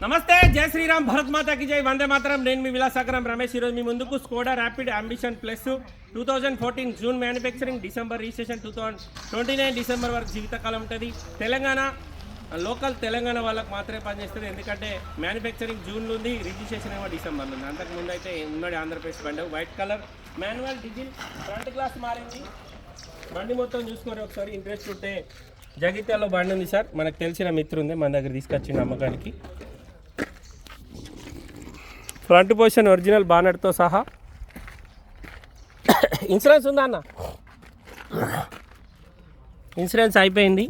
నమస్తే, జై శ్రీరామ్, భరత్ మాతాకి జై, వందే మాతరం. నేను మీ విలాసాగరం రమేష్. ఈరోజు మీ ముందుకు Skoda rapid ambition plus 2014 June manufacturing, December registration, 2029 December వరకు జీవితకాలం ఉంటుంది. తెలంగాణ లోకల్ తెలంగాణ వాళ్ళకి మాత్రమే పనిచేస్తుంది. ఎందుకంటే మ్యానుఫ్యాక్చరింగ్ జూన్లో ఉంది, రిజిస్ట్రేషన్ ఏమో డిసెంబర్లో ఉంది. అంతకుముందు అయితే ఉన్నాడు ఆంధ్రప్రదేశ్ బండి. White colour manual diesel, front glass మారింది. బండి మొత్తం చూసుకొని ఒకసారి ఇంట్రెస్ట్ ఉంటే జగిత్యాలలో బండి ఉంది సార్, మనకు తెలిసిన మిత్రు ఉంది, మన దగ్గర తీసుకొచ్చింది అమ్మకానికి. ఫ్రంట్ పొజిషన్ ఒరిజినల్ బానెట్తో సహా. ఇన్సూరెన్స్ ఉందా అన్న? ఇన్సూరెన్స్ అయిపోయింది.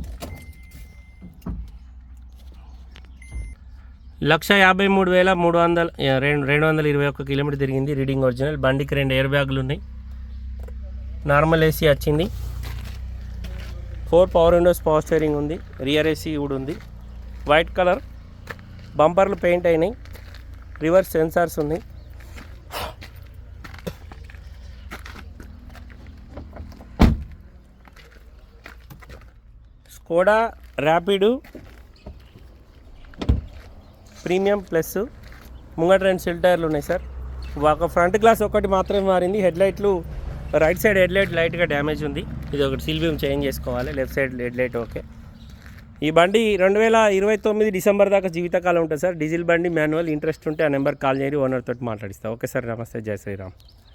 1,53,221 కిలోమీటర్ తిరిగింది. Reading original. బండికి 2 ఎయిర్ బ్యాగులు ఉన్నాయి. నార్మల్ ఏసీ వచ్చింది. 4 పవర్ విండోస్, పవర్ స్టీరింగ్ ఉంది. రియర్ ఏసీ కూడా ఉంది. White colour. బంపర్లు పెయింట్ అయినాయి. రివర్స్ సెన్సార్స్ ఉన్నాయి. Skoda Rapid premium plus. ముంగట 2 సిల్ టైర్లు ఉన్నాయి సార్. ఒక ఫ్రంట్ గ్లాస్ ఒకటి మాత్రమే మారింది. హెడ్లైట్లు రైట్ సైడ్ హెడ్లైట్ లైట్గా డ్యామేజ్ ఉంది. ఇది ఒకటి సిల్ బీమ్ చేంజ్ చేసుకోవాలి. Left side headlight okay. ఈ బండి 2029 డిసెంబర్ దాకా జీవితకాలం ఉంటుంది సార్. డీజిల్ బండి, మాన్యువల్. ఇంట్రెస్ట్ ఉంటే ఆ నెంబర్ కాల్ చేయండి, ఓనర్ తోటి మాట్లాడిస్తా. ఓకే సార్, నమస్తే, జై శ్రీరామ్.